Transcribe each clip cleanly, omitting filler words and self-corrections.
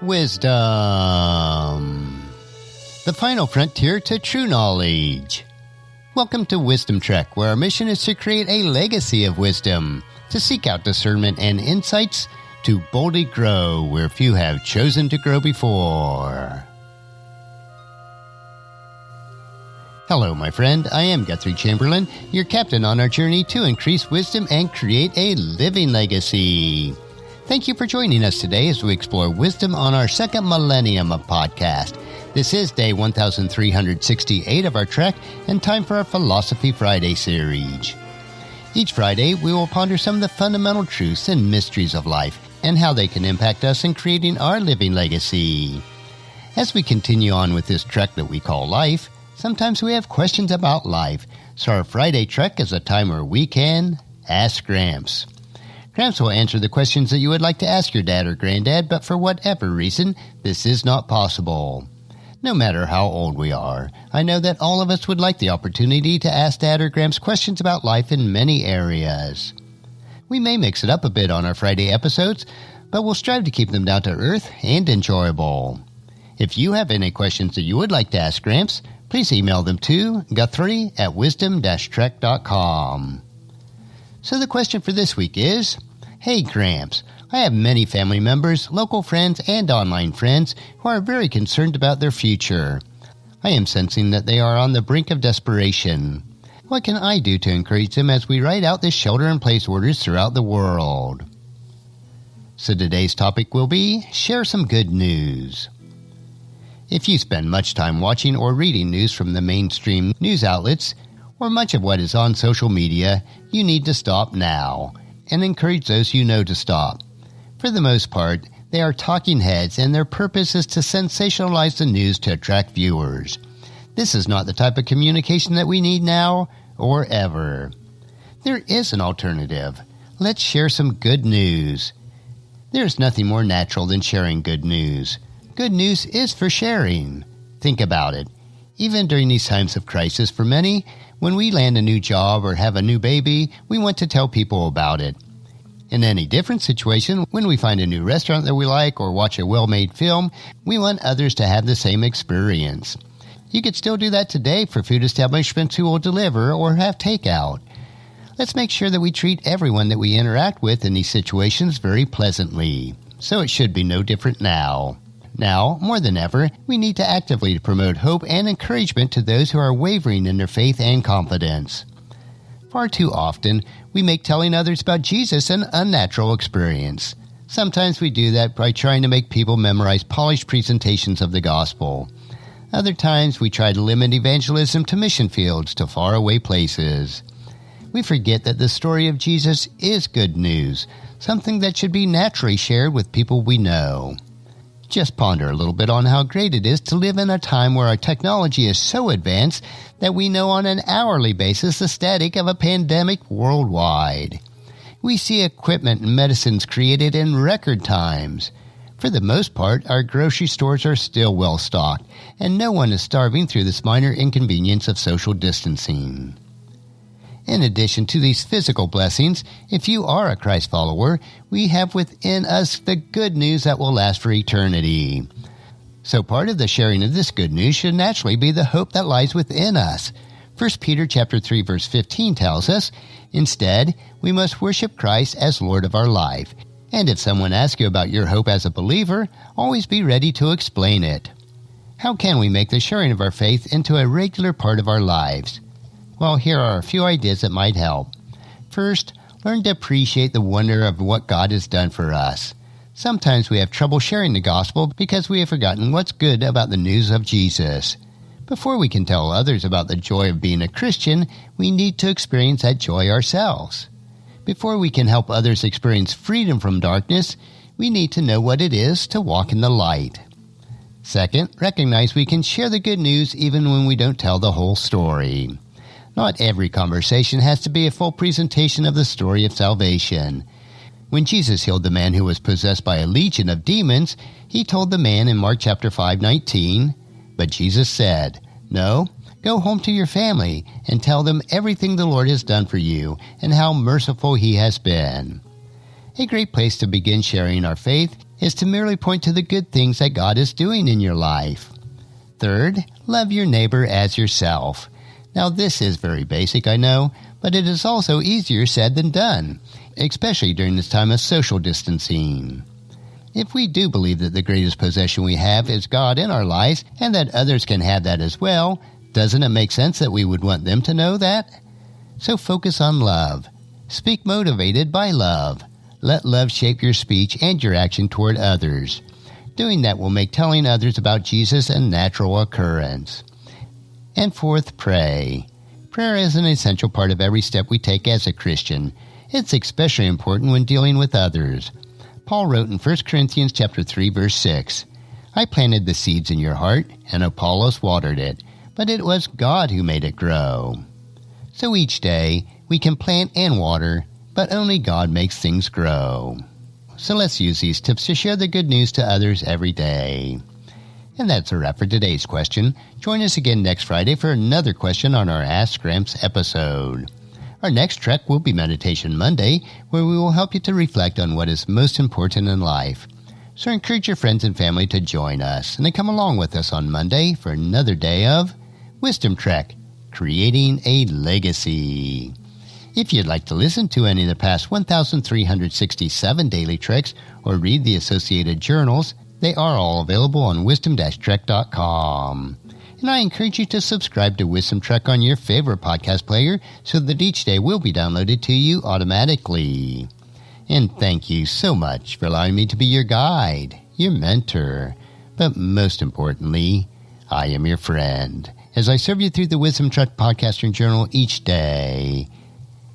Wisdom, the final frontier to true knowledge. Welcome to Wisdom Trek, where our mission is to create a legacy of wisdom, to seek out discernment and insights, to boldly grow where few have chosen to grow before. Hello, my friend. I am Guthrie Chamberlain, your captain on our journey to increase wisdom and create a living legacy. Thank you for joining us today as we explore wisdom on our second millennium of podcast. This is day 1368 of our trek and time for our Philosophy Friday series. Each Friday, we will ponder some of the fundamental truths and mysteries of life and how they can impact us in creating our living legacy. As we continue on with this trek that we call life, sometimes we have questions about life, so our Friday trek is a time where we can Ask Gramps. Gramps will answer the questions that you would like to ask your dad or granddad, but for whatever reason, this is not possible. No matter how old we are, I know that all of us would like the opportunity to ask Dad or Gramps questions about life in many areas. We may mix it up a bit on our Friday episodes, but we'll strive to keep them down to earth and enjoyable. If you have any questions that you would like to ask Gramps, please email them to guthrie@wisdom-trek.com. So the question for this week is, Hey Gramps, I have many family members, local friends, and online friends who are very concerned about their future. I am sensing that they are on the brink of desperation. What can I do to encourage them as we write out the shelter-in-place orders throughout the world? So today's topic will be, share some good news. If you spend much time watching or reading news from the mainstream news outlets, or much of what is on social media, you need to stop now and encourage those you know to stop. For the most part, they are talking heads and their purpose is to sensationalize the news to attract viewers. This is not the type of communication that we need now or ever. There is an alternative. Let's share some good news. There is nothing more natural than sharing good news. Good news is for sharing. Think about it. Even during these times of crisis for many, when we land a new job or have a new baby, we want to tell people about it. In any different situation, when we find a new restaurant that we like or watch a well-made film, we want others to have the same experience. You could still do that today for food establishments who will deliver or have takeout. Let's make sure that we treat everyone that we interact with in these situations very pleasantly. So it should be no different now. Now, more than ever, we need to actively promote hope and encouragement to those who are wavering in their faith and confidence. Far too often, we make telling others about Jesus an unnatural experience. Sometimes we do that by trying to make people memorize polished presentations of the gospel. Other times, we try to limit evangelism to mission fields, to faraway places. We forget that the story of Jesus is good news, something that should be naturally shared with people we know. Just ponder a little bit on how great it is to live in a time where our technology is so advanced that we know on an hourly basis the status of a pandemic worldwide. We see equipment and medicines created in record times. For the most part, our grocery stores are still well stocked, and no one is starving through this minor inconvenience of social distancing. In addition to these physical blessings, if you are a Christ follower, we have within us the good news that will last for eternity. So part of the sharing of this good news should naturally be the hope that lies within us. 1 Peter chapter 3 verse 15 tells us, instead, we must worship Christ as Lord of our life. And if someone asks you about your hope as a believer, always be ready to explain it. How can we make the sharing of our faith into a regular part of our lives? Well, here are a few ideas that might help. First, learn to appreciate the wonder of what God has done for us. Sometimes we have trouble sharing the gospel because we have forgotten what's good about the news of Jesus. Before we can tell others about the joy of being a Christian, we need to experience that joy ourselves. Before we can help others experience freedom from darkness, we need to know what it is to walk in the light. Second, recognize we can share the good news even when we don't tell the whole story. Not every conversation has to be a full presentation of the story of salvation. When Jesus healed the man who was possessed by a legion of demons, he told the man in Mark chapter 5:19, but Jesus said, "No, go home to your family and tell them everything the Lord has done for you and how merciful he has been." A great place to begin sharing our faith is to merely point to the good things that God is doing in your life. Third, love your neighbor as yourself. Now this is very basic, I know, but it is also easier said than done, especially during this time of social distancing. If we do believe that the greatest possession we have is God in our lives and that others can have that as well, doesn't it make sense that we would want them to know that? So focus on love. Speak motivated by love. Let love shape your speech and your action toward others. Doing that will make telling others about Jesus a natural occurrence. And fourth, pray. Prayer is an essential part of every step we take as a Christian. It's especially important when dealing with others. Paul wrote in 1 Corinthians chapter 3, verse 6, I planted the seeds in your heart, and Apollos watered it, but it was God who made it grow. So each day, we can plant and water, but only God makes things grow. So let's use these tips to share the good news to others every day. And that's a wrap for today's question. Join us again next Friday for another question on our Ask Gramps episode. Our next trek will be Meditation Monday, where we will help you to reflect on what is most important in life. So encourage your friends and family to join us, and then come along with us on Monday for another day of Wisdom Trek, Creating a Legacy. If you'd like to listen to any of the past 1,367 daily treks or read the associated journals, they are all available on wisdom-trek.com. And I encourage you to subscribe to Wisdom Trek on your favorite podcast player so that each day will be downloaded to you automatically. And thank you so much for allowing me to be your guide, your mentor, but most importantly, I am your friend as I serve you through the Wisdom Trek podcast and journal each day.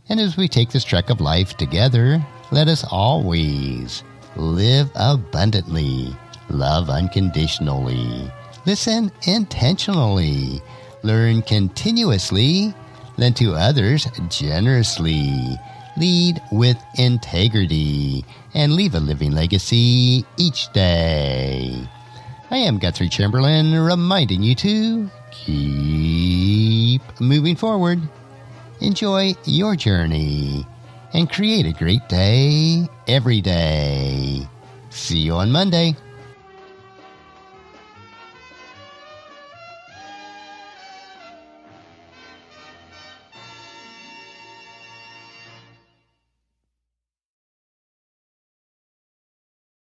And as we take this trek of life together, let us always live abundantly, love unconditionally, listen intentionally, learn continuously, lend to others generously, lead with integrity, and leave a living legacy each day. I am Guthrie Chamberlain, reminding you to keep moving forward, enjoy your journey, and create a great day every day. See you on Monday.